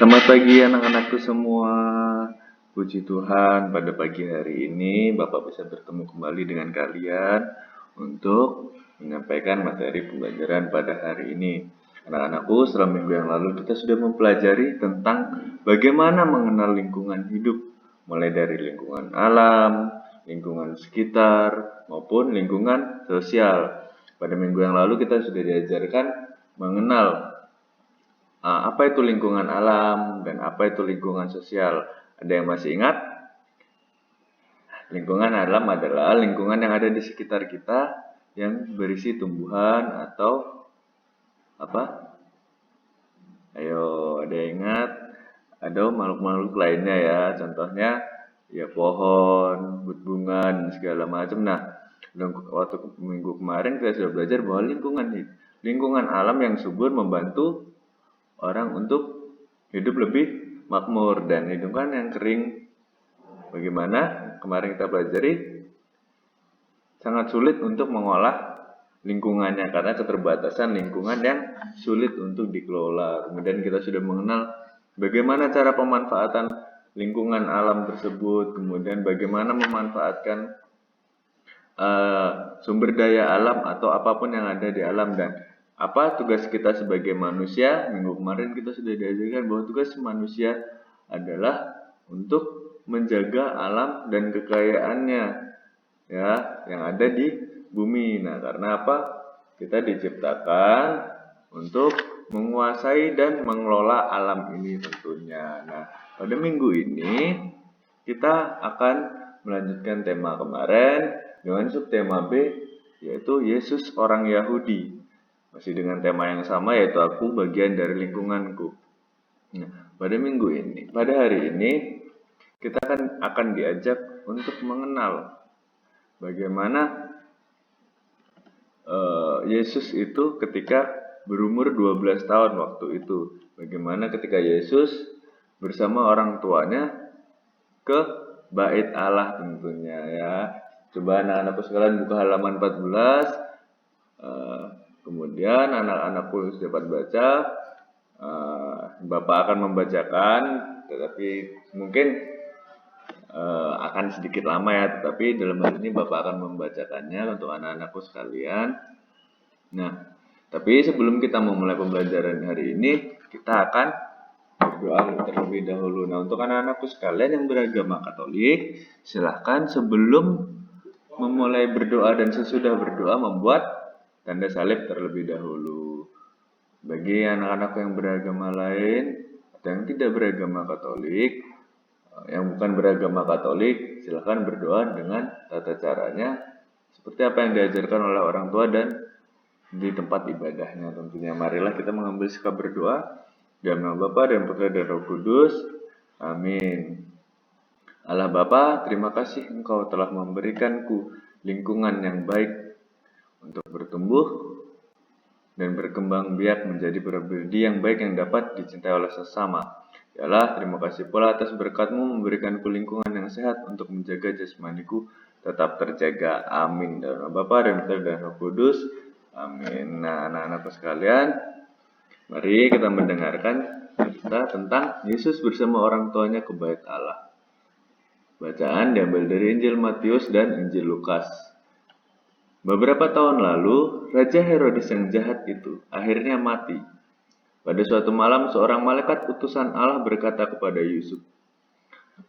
Selamat pagi anak-anakku semua. Puji Tuhan pada pagi hari ini Bapak bisa bertemu kembali dengan kalian untuk menyampaikan materi pembelajaran pada hari ini. Anak-anakku, selama minggu yang lalu kita sudah mempelajari tentang bagaimana mengenal lingkungan hidup, mulai dari lingkungan alam, lingkungan sekitar, maupun lingkungan sosial. Pada minggu yang lalu kita sudah diajarkan mengenal apa itu lingkungan alam dan apa itu lingkungan sosial. Ada yang masih ingat? Lingkungan alam adalah lingkungan yang ada di sekitar kita yang berisi tumbuhan atau apa? Ayo, ada yang ingat? Ada makhluk-makhluk lainnya ya. Contohnya ya pohon, bunga dan segala macam. Nah, waktu minggu kemarin kita sudah belajar bahwa lingkungan alam yang subur membantu orang untuk hidup lebih makmur, dan lingkungan yang kering bagaimana kemarin kita pelajari sangat sulit untuk mengolah lingkungannya karena keterbatasan lingkungan yang sulit untuk dikelola. Kemudian kita sudah mengenal bagaimana cara pemanfaatan lingkungan alam tersebut, kemudian bagaimana memanfaatkan sumber daya alam atau apapun yang ada di alam, dan apa tugas kita sebagai manusia. Minggu kemarin kita sudah diajarkan bahwa tugas manusia adalah untuk menjaga alam dan kekayaannya ya yang ada di bumi. Nah, karena apa? Kita diciptakan untuk menguasai dan mengelola alam ini tentunya. Nah, pada minggu ini kita akan melanjutkan tema kemarin dengan subtema B, yaitu Yesus orang Yahudi. Masih dengan tema yang sama, yaitu aku bagian dari lingkunganku. Nah, pada hari ini kita akan diajak untuk mengenal bagaimana Yesus itu ketika berumur 12 tahun waktu itu. Bagaimana ketika Yesus bersama orang tuanya ke Bait Allah tentunya ya. Coba anak-anakku sekalian buka halaman 14. Kemudian anak-anakku dapat baca. Bapak akan membacakan, tetapi mungkin akan sedikit lama ya. Tetapi dalam hal ini Bapak akan membacakannya untuk anak-anakku sekalian. Nah, tapi sebelum kita memulai pembelajaran hari ini, kita akan berdoa terlebih dahulu. Nah, untuk anak-anakku sekalian yang beragama Katolik, silahkan sebelum memulai berdoa dan sesudah berdoa membuat tanda salib terlebih dahulu. Bagi anak-anak yang beragama lain atau yang tidak beragama Katolik, yang bukan beragama Katolik, silahkan berdoa dengan tata caranya seperti apa yang diajarkan oleh orang tua dan di tempat ibadahnya tentunya. Marilah kita mengambil sikap berdoa. Dalam nama Bapa dan Putra dan Roh Kudus. Amin. Allah Bapa, terima kasih Engkau telah memberikanku lingkungan yang baik untuk bertumbuh dan berkembang biak menjadi pribadi yang baik yang dapat dicintai oleh sesama. Ya Allah, terima kasih pula atas berkat-Mu memberikanku lingkungan yang sehat untuk menjaga jasmaniku tetap terjaga. Amin. Dalam nama Bapa dan Putra dan Roh Kudus. Amin. Nah, anak-anakku sekalian, mari kita mendengarkan cerita tentang Yesus bersama orang tuanya ke Bait Allah. Bacaan diambil dari Injil Matius dan Injil Lukas. Beberapa tahun lalu, Raja Herodes yang jahat itu akhirnya mati. Pada suatu malam, seorang malaikat utusan Allah berkata kepada Yusuf,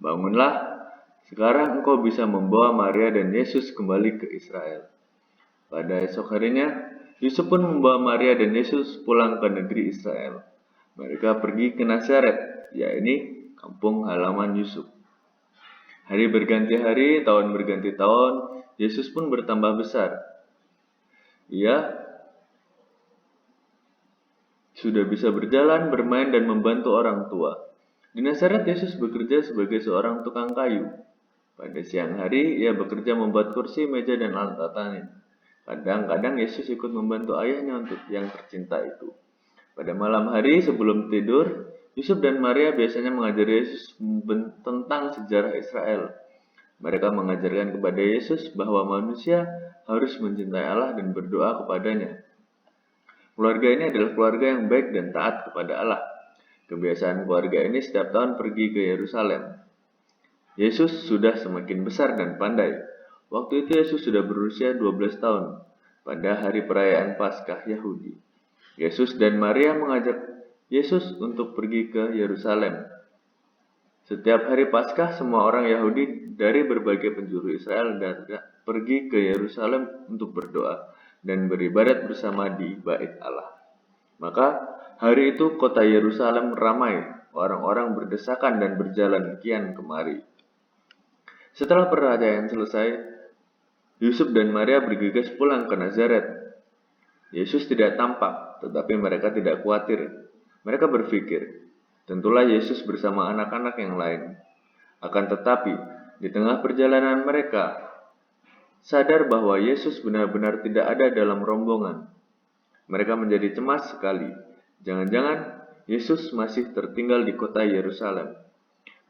"Bangunlah, sekarang engkau bisa membawa Maria dan Yesus kembali ke Israel." Pada esok harinya, Yusuf pun membawa Maria dan Yesus pulang ke negeri Israel. Mereka pergi ke Nazaret, yakni kampung halaman Yusuf. Hari berganti hari, tahun berganti tahun, Yesus pun bertambah besar. Ia sudah bisa berjalan, bermain, dan membantu orang tua. Di Nazaret, Yesus bekerja sebagai seorang tukang kayu. Pada siang hari, ia bekerja membuat kursi, meja, dan alat tatanan. Kadang-kadang Yesus ikut membantu ayahnya untuk yang tercinta itu. Pada malam hari sebelum tidur, Yusuf dan Maria biasanya mengajari Yesus tentang sejarah Israel. Mereka mengajarkan kepada Yesus bahwa manusia harus mencintai Allah dan berdoa kepadanya. Keluarga ini adalah keluarga yang baik dan taat kepada Allah. Kebiasaan keluarga ini setiap tahun pergi ke Yerusalem. Yesus sudah semakin besar dan pandai. Waktu itu Yesus sudah berusia 12 tahun pada hari perayaan Paskah Yahudi. Yesus dan Maria mengajak Yesus untuk pergi ke Yerusalem. Setiap hari Paskah, semua orang Yahudi dari berbagai penjuru Israel pergi ke Yerusalem untuk berdoa dan beribadat bersama di Bait Allah. Maka hari itu kota Yerusalem ramai, orang-orang berdesakan dan berjalan kian kemari. Setelah perayaan selesai, Yusuf dan Maria bergegas pulang ke Nazaret. Yesus tidak tampak, tetapi mereka tidak khawatir. Mereka berpikir, tentulah Yesus bersama anak-anak yang lain. Akan tetapi, di tengah perjalanan mereka, sadar bahwa Yesus benar-benar tidak ada dalam rombongan. Mereka menjadi cemas sekali. Jangan-jangan Yesus masih tertinggal di kota Yerusalem.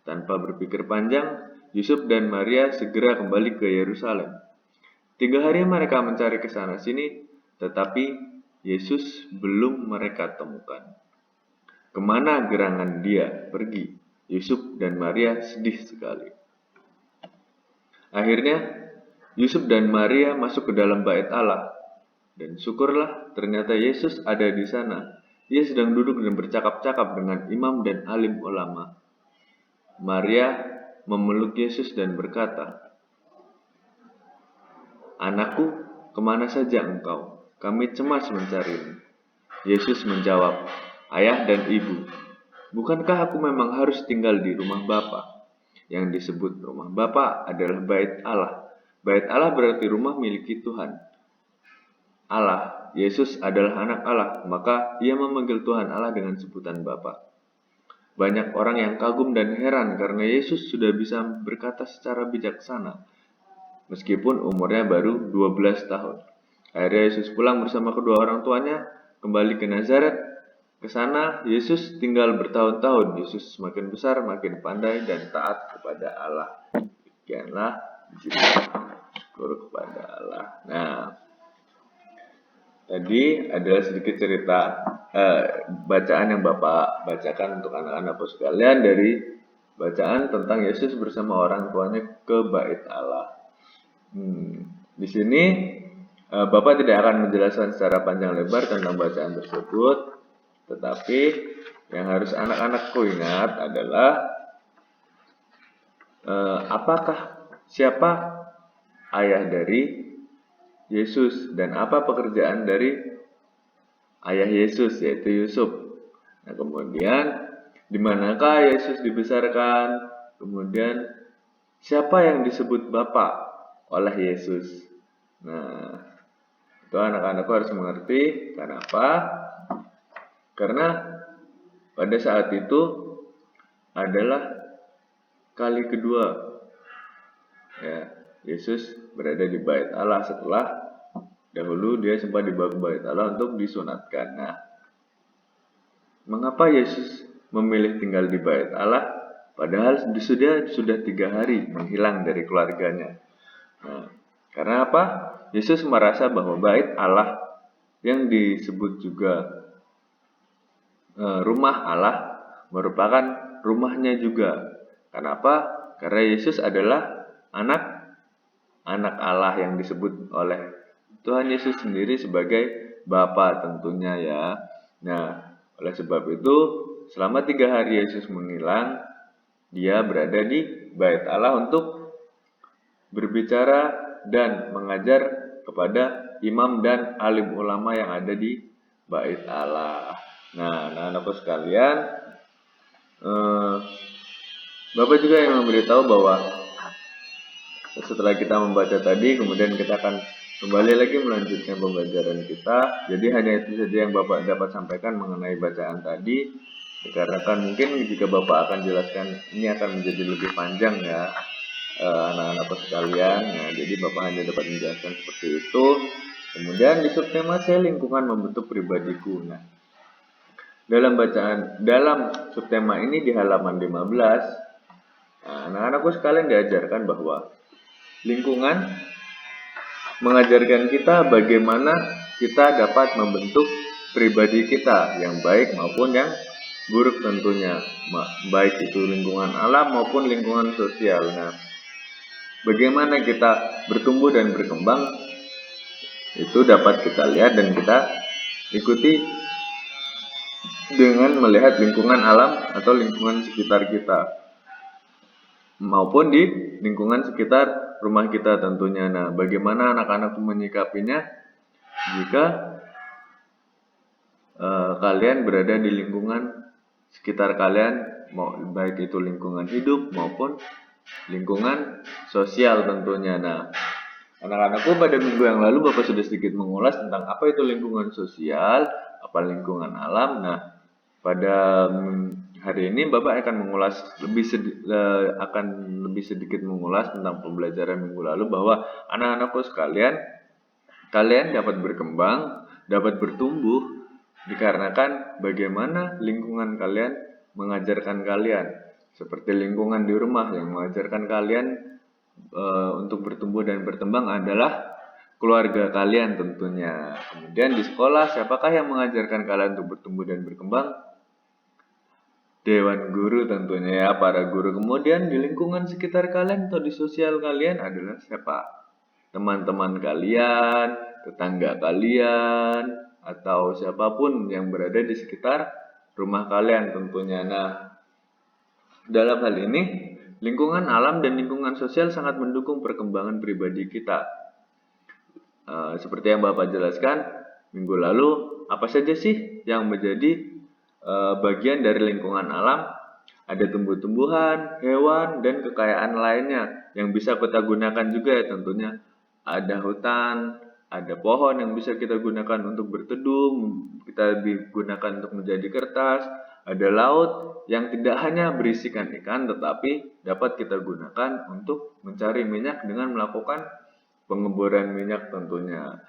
Tanpa berpikir panjang, Yusuf dan Maria segera kembali ke Yerusalem. 3 hari mereka mencari ke sana sini, tetapi Yesus belum mereka temukan. Kemana gerangan dia pergi? Yusuf dan Maria sedih sekali. Akhirnya, Yusuf dan Maria masuk ke dalam bait Allah. Dan syukurlah, ternyata Yesus ada di sana. Ia sedang duduk dan bercakap-cakap dengan imam dan alim ulama. Maria memeluk Yesus dan berkata, "Anakku, kemana saja engkau? Kami cemas mencarimu." Yesus menjawab, "Ayah dan ibu, bukankah aku memang harus tinggal di rumah Bapa? Yang disebut rumah Bapa adalah bait Allah. Bait Allah berarti rumah miliki Tuhan Allah. Yesus adalah anak Allah, maka ia memanggil Tuhan Allah dengan sebutan Bapa. Banyak orang yang kagum dan heran karena Yesus sudah bisa berkata secara bijaksana, meskipun umurnya baru 12 tahun. Akhirnya Yesus pulang bersama kedua orang tuanya, kembali ke Nazaret. Ke sana Yesus tinggal bertahun-tahun. Yesus semakin besar, makin pandai dan taat kepada Allah. Demikianlah syukur kepada Allah. Nah, tadi adalah sedikit cerita bacaan yang Bapak bacakan untuk anak-anak sekalian dari bacaan tentang Yesus bersama orang tuanya ke bait Allah. Di sini Bapak tidak akan menjelaskan secara panjang lebar tentang bacaan tersebut. Tetapi yang harus anak-anakku ingat adalah siapa ayah dari Yesus dan apa pekerjaan dari ayah Yesus, yaitu Yusuf. Nah, kemudian di manakah Yesus dibesarkan? Kemudian siapa yang disebut Bapa oleh Yesus? Nah, itu anak-anakku harus mengerti. Kenapa? Karena pada saat itu adalah kali kedua ya, Yesus berada di bait Allah setelah dahulu dia sempat dibawa ke bait Allah untuk disunatkan. Nah, mengapa Yesus memilih tinggal di bait Allah padahal sudah 3 hari menghilang dari keluarganya? Nah, karena apa? Yesus merasa bahwa bait Allah yang disebut juga rumah Allah merupakan rumahnya juga. Kenapa? Karena Yesus adalah anak Allah yang disebut oleh Tuhan Yesus sendiri sebagai Bapa tentunya ya. Nah, oleh sebab itu selama 3 hari Yesus menghilang, dia berada di bait Allah untuk berbicara dan mengajar kepada imam dan alim ulama yang ada di bait Allah. Nah, anak-anakku sekalian, Bapak juga yang memberitahu bahwa setelah kita membaca tadi, kemudian kita akan kembali lagi melanjutkan pembelajaran kita. Jadi hanya itu saja yang Bapak dapat sampaikan mengenai bacaan tadi. Dikarenakan mungkin jika Bapak akan jelaskan, ini akan menjadi lebih panjang ya, anak-anakku sekalian. Nah, jadi Bapak hanya dapat menjelaskan seperti itu. Kemudian di subtema saya lingkungan membentuk pribadiku. Nah, dalam subtema ini di halaman 15, anak-anakku sekalian diajarkan bahwa lingkungan mengajarkan kita bagaimana kita dapat membentuk pribadi kita yang baik maupun yang buruk tentunya, baik itu lingkungan alam maupun lingkungan sosial. Nah, bagaimana kita bertumbuh dan berkembang itu dapat kita lihat dan kita ikuti dengan melihat lingkungan alam atau lingkungan sekitar kita maupun di lingkungan sekitar rumah kita tentunya. Nah, bagaimana anak-anak menyikapinya jika kalian berada di lingkungan sekitar kalian, baik itu lingkungan hidup maupun lingkungan sosial tentunya. Nah, anak-anakku, pada minggu yang lalu Bapak sudah sedikit mengulas tentang apa itu lingkungan sosial, apa lingkungan alam. Nah, pada hari ini Bapak akan mengulas lebih sedikit mengulas tentang pembelajaran minggu lalu, bahwa anak-anakku sekalian, kalian dapat berkembang, dapat bertumbuh dikarenakan bagaimana lingkungan kalian mengajarkan kalian. Seperti lingkungan di rumah yang mengajarkan kalian untuk bertumbuh dan berkembang adalah keluarga kalian tentunya. Kemudian di sekolah, siapakah yang mengajarkan kalian untuk bertumbuh dan berkembang? Dewan guru tentunya ya, para guru. Kemudian di lingkungan sekitar kalian atau di sosial kalian adalah siapa? Teman-teman kalian, tetangga kalian, atau siapapun yang berada di sekitar rumah kalian tentunya. Nah, dalam hal ini, lingkungan alam dan lingkungan sosial sangat mendukung perkembangan pribadi kita. Seperti yang Bapak jelaskan minggu lalu, apa saja sih yang menjadi bagian dari lingkungan alam? Ada tumbuh-tumbuhan, hewan, dan kekayaan lainnya yang bisa kita gunakan juga ya tentunya. Ada hutan, ada pohon yang bisa kita gunakan untuk berteduh, kita digunakan untuk menjadi kertas. Ada laut yang tidak hanya berisikan ikan, tetapi dapat kita gunakan untuk mencari minyak dengan melakukan pengeboran minyak tentunya.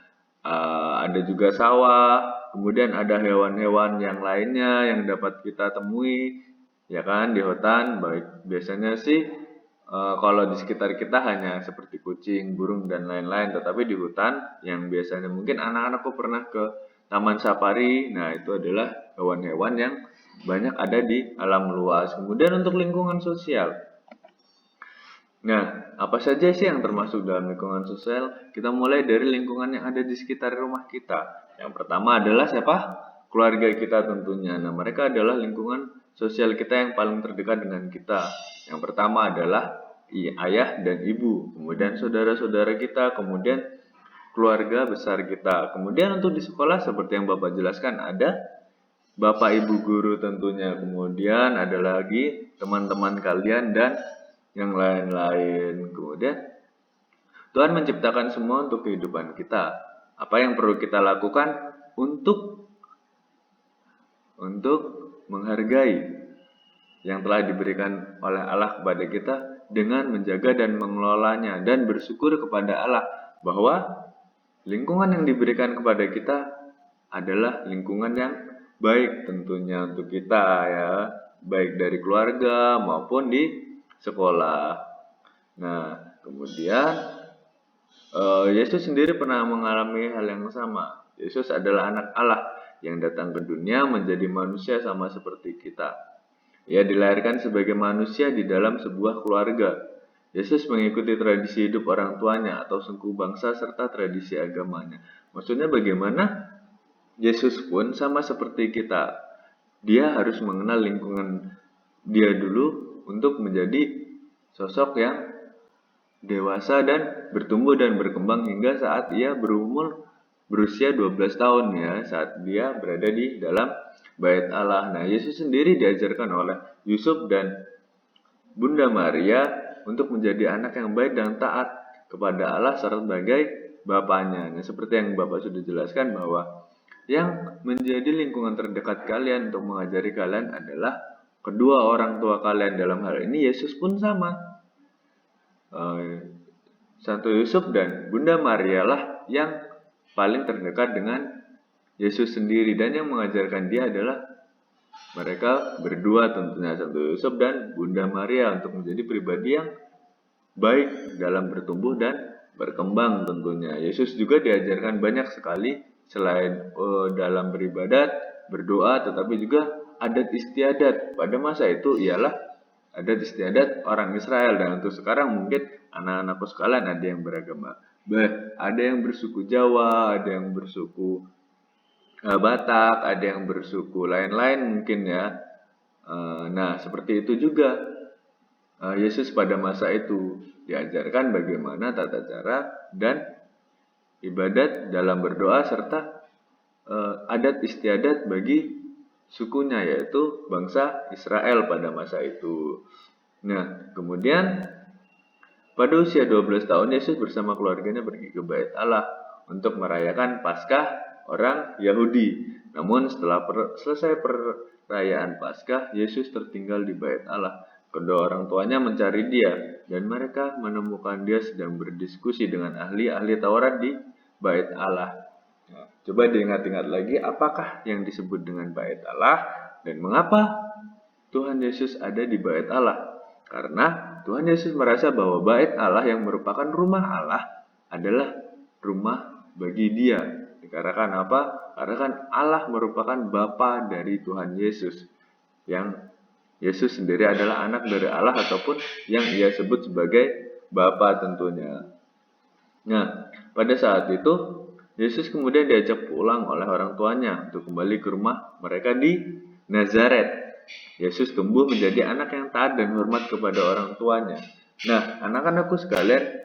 Ada juga sawah, kemudian ada hewan-hewan yang lainnya yang dapat kita temui, ya kan, di hutan. Baik, biasanya sih kalau di sekitar kita hanya seperti kucing, burung, dan lain-lain, tetapi di hutan yang biasanya mungkin anak-anakku pernah ke taman safari, nah itu adalah hewan-hewan yang banyak ada di alam luas. Kemudian untuk lingkungan sosial, nah, apa saja sih yang termasuk dalam lingkungan sosial? Kita mulai dari lingkungan yang ada di sekitar rumah kita. Yang pertama adalah siapa? Keluarga kita tentunya. Nah, mereka adalah lingkungan sosial kita yang paling terdekat dengan kita. Yang pertama adalah ayah dan ibu, kemudian saudara-saudara kita, kemudian keluarga besar kita. Kemudian untuk di sekolah seperti yang Bapak jelaskan, ada Bapak Ibu guru tentunya, kemudian ada lagi teman-teman kalian dan yang lain-lain. Kemudian Tuhan menciptakan semua untuk kehidupan kita. Apa yang perlu kita lakukan untuk menghargai yang telah diberikan oleh Allah kepada kita dengan menjaga dan mengelolanya, dan bersyukur kepada Allah bahwa lingkungan yang diberikan kepada kita adalah lingkungan yang baik tentunya untuk kita ya, baik dari keluarga maupun di sekolah. Nah, kemudian Yesus sendiri pernah mengalami hal yang sama. Yesus adalah anak Allah yang datang ke dunia menjadi manusia sama seperti kita. Ia dilahirkan sebagai manusia di dalam sebuah keluarga. Yesus mengikuti tradisi hidup orang tuanya atau suku bangsa serta tradisi agamanya. Maksudnya bagaimana? Yesus pun sama seperti kita. Dia harus mengenal lingkungan dia dulu untuk menjadi sosok yang dewasa dan bertumbuh dan berkembang hingga saat ia berusia 12 tahun ya, saat dia berada di dalam bait Allah. Nah, Yesus sendiri diajarkan oleh Yusuf dan Bunda Maria untuk menjadi anak yang baik dan taat kepada Allah sebagai Bapaknya. Nah, seperti yang Bapak sudah jelaskan bahwa yang menjadi lingkungan terdekat kalian untuk mengajari kalian adalah kedua orang tua kalian. Dalam hal ini Yesus pun sama. Santo Yusuf dan Bunda Maria lah yang paling terdekat dengan Yesus sendiri, dan yang mengajarkan dia adalah mereka berdua tentunya, Santo Yusuf dan Bunda Maria, untuk menjadi pribadi yang baik dalam bertumbuh dan berkembang tentunya. Yesus juga diajarkan banyak sekali selain dalam beribadat, berdoa, tetapi juga adat istiadat. Pada masa itu ialah adat istiadat orang Israel, dan untuk sekarang mungkin anak-anakku sekalian ada yang beragama, ada yang bersuku Jawa, ada yang bersuku Batak, ada yang bersuku lain-lain mungkin ya. Nah, seperti itu juga Yesus pada masa itu diajarkan bagaimana tata cara dan ibadat dalam berdoa serta adat istiadat bagi sukunya, yaitu bangsa Israel pada masa itu. Nah, kemudian pada usia 12 tahun Yesus bersama keluarganya pergi ke Bait Allah untuk merayakan Paskah orang Yahudi. Namun setelah selesai perayaan Paskah, Yesus tertinggal di Bait Allah. Kedua orang tuanya mencari dia, dan mereka menemukan dia sedang berdiskusi dengan ahli-ahli Taurat di Bait Allah. Nah, coba diingat-ingat lagi, apakah yang disebut dengan Bait Allah dan mengapa Tuhan Yesus ada di Bait Allah? Karena Tuhan Yesus merasa bahwa Bait Allah yang merupakan rumah Allah adalah rumah bagi dia. Dikarenakan apa? Karena kan Allah merupakan Bapa dari Tuhan Yesus, yang Yesus sendiri adalah anak dari Allah ataupun yang ia sebut sebagai Bapa tentunya. Nah, pada saat itu Yesus kemudian diajak pulang oleh orang tuanya untuk kembali ke rumah mereka di Nazaret. Yesus tumbuh menjadi anak yang taat dan hormat kepada orang tuanya. Nah, anak-anakku sekalian,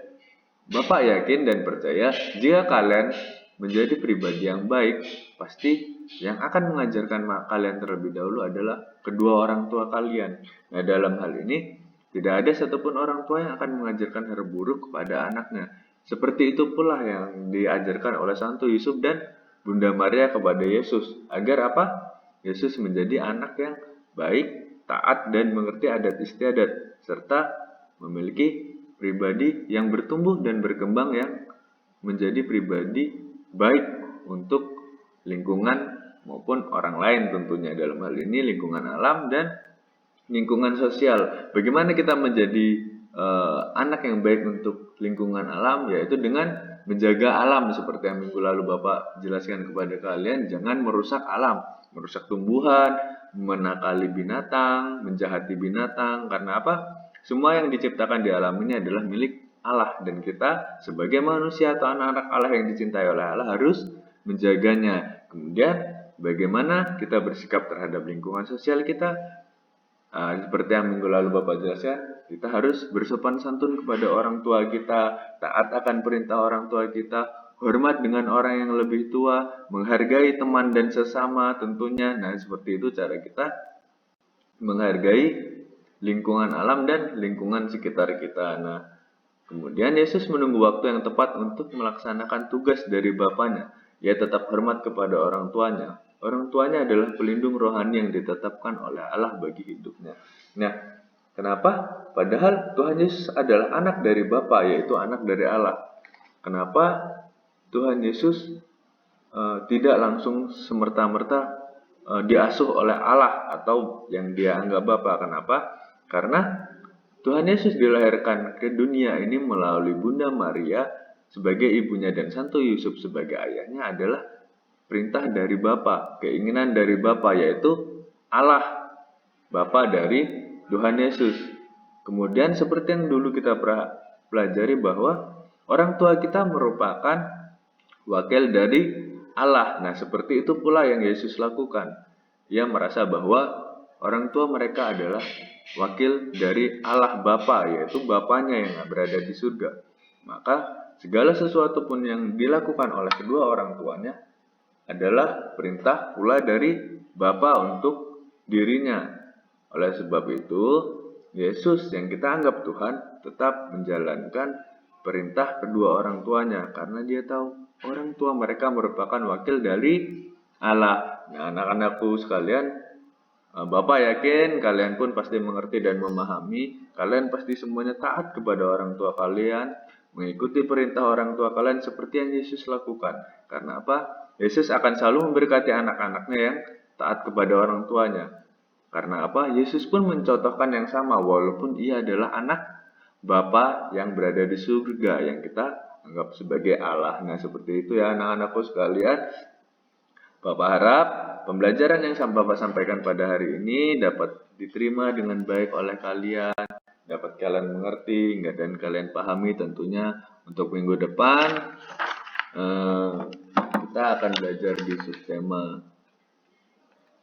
Bapak yakin dan percaya jika kalian menjadi pribadi yang baik, pasti yang akan mengajarkan kalian terlebih dahulu adalah kedua orang tua kalian. Nah, dalam hal ini tidak ada satupun orang tua yang akan mengajarkan hal buruk kepada anaknya. Seperti itu pula yang diajarkan oleh Santo Yusuf dan Bunda Maria kepada Yesus, agar apa? Yesus menjadi anak yang baik, taat, dan mengerti adat istiadat, serta memiliki pribadi yang bertumbuh dan berkembang yang menjadi pribadi baik untuk lingkungan maupun orang lain tentunya, dalam hal ini lingkungan alam dan lingkungan sosial. Bagaimana kita menjadi anak yang baik untuk lingkungan alam, yaitu dengan menjaga alam seperti yang minggu lalu Bapak jelaskan kepada kalian. Jangan merusak alam, merusak tumbuhan, menakali binatang, menjahati binatang. Karena apa? Semua yang diciptakan di alam ini adalah milik Allah, dan kita sebagai manusia atau anak-anak Allah yang dicintai oleh Allah harus menjaganya. Kemudian bagaimana kita bersikap terhadap lingkungan sosial kita? Seperti yang minggu lalu Bapak jelaskan, kita harus bersopan santun kepada orang tua kita, taat akan perintah orang tua kita, hormat dengan orang yang lebih tua, menghargai teman dan sesama tentunya. Nah, seperti itu cara kita menghargai lingkungan alam dan lingkungan sekitar kita. Nah, kemudian Yesus menunggu waktu yang tepat untuk melaksanakan tugas dari Bapaknya. Ia tetap hormat kepada orang tuanya. Orang tuanya adalah pelindung rohani yang ditetapkan oleh Allah bagi hidupnya. Nah, kenapa? Padahal Tuhan Yesus adalah anak dari Bapa, yaitu anak dari Allah. Kenapa Tuhan Yesus tidak langsung semerta-merta diasuh oleh Allah atau yang dia anggap Bapa? Kenapa? Karena Tuhan Yesus dilahirkan ke dunia ini melalui Bunda Maria sebagai ibunya dan Santo Yusuf sebagai ayahnya adalah perintah dari Bapa, keinginan dari Bapa, yaitu Allah, Bapa dari Tuhan Yesus. Kemudian seperti yang dulu kita pelajari bahwa orang tua kita merupakan wakil dari Allah. Nah, seperti itu pula yang Yesus lakukan. Ia merasa bahwa orang tua mereka adalah wakil dari Allah Bapa, yaitu Bapanya yang berada di surga. Maka segala sesuatu pun yang dilakukan oleh kedua orang tuanya adalah perintah pula dari Bapa untuk dirinya. Oleh sebab itu, Yesus yang kita anggap Tuhan tetap menjalankan perintah kedua orang tuanya karena dia tahu orang tua mereka merupakan wakil dari Allah. Nah, anak-anakku sekalian, Bapak yakin kalian pun pasti mengerti dan memahami. Kalian pasti semuanya taat kepada orang tua kalian, mengikuti perintah orang tua kalian seperti yang Yesus lakukan. Karena apa? Yesus akan selalu memberkati anak-anaknya yang taat kepada orang tuanya. Karena apa? Yesus pun mencontohkan yang sama, walaupun ia adalah anak Bapa yang berada di surga, yang kita anggap sebagai Allah. Nah, seperti itu ya anak-anakku sekalian. Bapak harap pembelajaran yang Bapak sampaikan pada hari ini dapat diterima dengan baik oleh kalian, dapat kalian mengerti dan kalian pahami tentunya. Untuk minggu depan kita akan belajar di subtema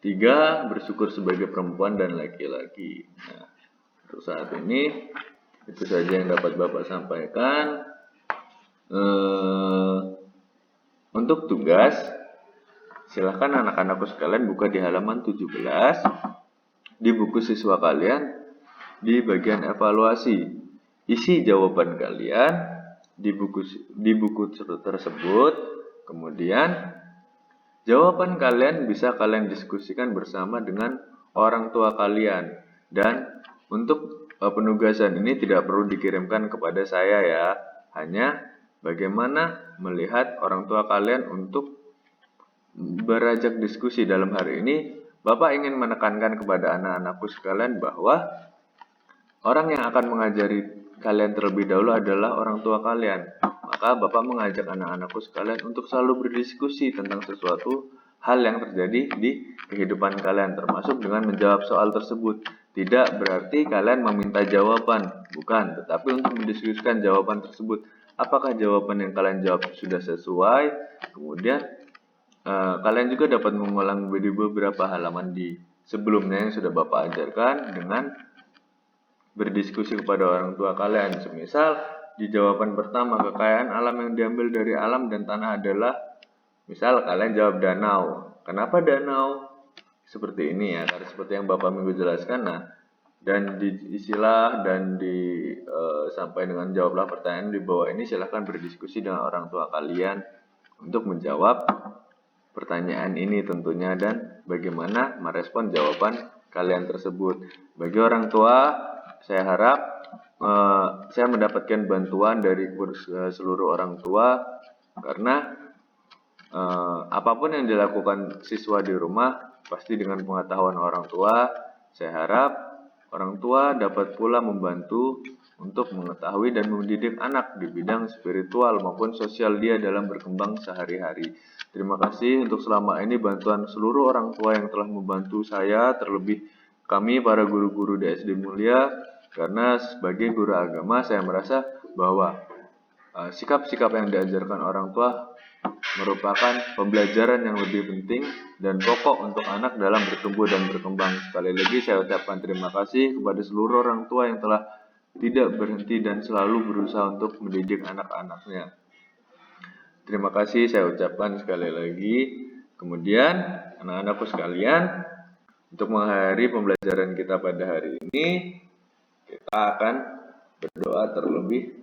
3, bersyukur sebagai perempuan dan laki-laki. Nah, untuk saat ini itu saja yang dapat Bapak sampaikan. Untuk tugas, silahkan anak-anakku sekalian buka di halaman 17 di buku siswa kalian di bagian evaluasi. Isi jawaban kalian di buku tersebut. Kemudian jawaban kalian bisa kalian diskusikan bersama dengan orang tua kalian. Dan untuk penugasan ini tidak perlu dikirimkan kepada saya ya. Hanya bagaimana melihat orang tua kalian untuk berajak diskusi dalam hari ini. Bapak ingin menekankan kepada anak-anakku sekalian bahwa orang yang akan mengajari kalian terlebih dahulu adalah orang tua kalian. Maka Bapak mengajak anak-anakku sekalian untuk selalu berdiskusi tentang sesuatu hal yang terjadi di kehidupan kalian, termasuk dengan menjawab soal tersebut. Tidak berarti kalian meminta jawaban, bukan, tetapi untuk mendiskusikan jawaban tersebut. Apakah jawaban yang kalian jawab sudah sesuai? Kemudian kalian juga dapat mengulang di beberapa halaman di sebelumnya yang sudah Bapak ajarkan dengan berdiskusi kepada orang tua kalian. Semisal di jawaban pertama, kekayaan alam yang diambil dari alam dan tanah adalah, misal kalian jawab danau. Kenapa danau? Seperti ini ya, karena seperti yang Bapak minggu jelaskan. Nah, dan diisilah dan sampai dengan jawablah pertanyaan di bawah ini. Silahkan berdiskusi dengan orang tua kalian untuk menjawab pertanyaan ini tentunya dan bagaimana merespon jawaban kalian tersebut. Bagi orang tua, saya harap saya mendapatkan bantuan dari seluruh orang tua, karena apapun yang dilakukan siswa di rumah pasti dengan pengetahuan orang tua. Saya harap orang tua dapat pula membantu untuk mengetahui dan mendidik anak di bidang spiritual maupun sosial dia dalam berkembang sehari-hari. Terima kasih untuk selama ini bantuan seluruh orang tua yang telah membantu saya, terlebih kami para guru-guru di SD Mulia, karena sebagai guru agama saya merasa bahwa sikap-sikap yang diajarkan orang tua merupakan pembelajaran yang lebih penting dan pokok untuk anak dalam bertumbuh dan berkembang. Sekali lagi saya ucapkan terima kasih kepada seluruh orang tua yang telah tidak berhenti dan selalu berusaha untuk mendidik anak-anaknya. Terima kasih saya ucapkan sekali lagi. Kemudian anak-anakku sekalian, untuk mengakhiri pembelajaran kita pada hari ini, kita akan berdoa terlebih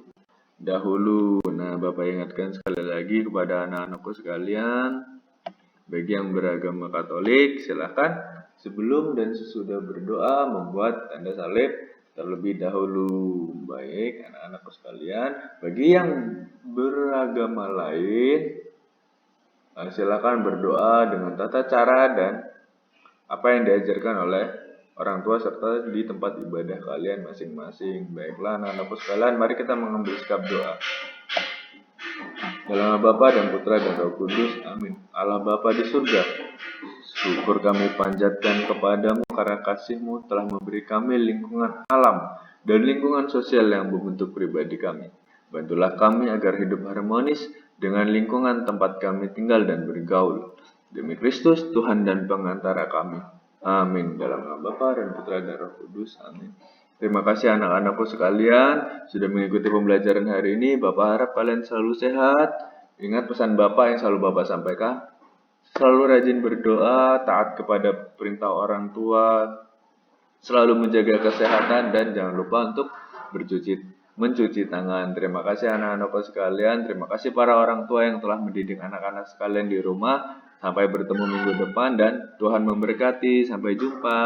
dahulu. Nah, Bapak ingatkan sekali lagi kepada anak-anakku sekalian, bagi yang beragama Katolik, silakan sebelum dan sesudah berdoa membuat tanda salib terlebih dahulu. Baik, anak-anakku sekalian, bagi yang beragama lain, silakan berdoa dengan tata cara dan apa yang diajarkan oleh orang tua serta di tempat ibadah kalian masing-masing. Baiklah anak-anakku sekalian, mari kita mengambil sikap doa. Dalam nama Bapa dan Putra dan Roh Kudus, amin. Allah Bapa di surga, syukur kami panjatkan kepadamu karena kasih-Mu telah memberi kami lingkungan alam dan lingkungan sosial yang membentuk pribadi kami. Bantulah kami agar hidup harmonis dengan lingkungan tempat kami tinggal dan bergaul. Demi Kristus, Tuhan dan pengantara kami. Amin. Dalam nama Bapa dan Putra dan Roh Kudus. Amin. Terima kasih anak-anakku sekalian sudah mengikuti pembelajaran hari ini. Bapak harap kalian selalu sehat. Ingat pesan Bapak yang selalu Bapak sampaikan. Selalu rajin berdoa, taat kepada perintah orang tua, selalu menjaga kesehatan, dan jangan lupa untuk mencuci tangan. Terima kasih anak-anakku sekalian. Terima kasih para orang tua yang telah mendidik anak-anak sekalian di rumah. Sampai bertemu minggu depan dan Tuhan memberkati. Sampai jumpa.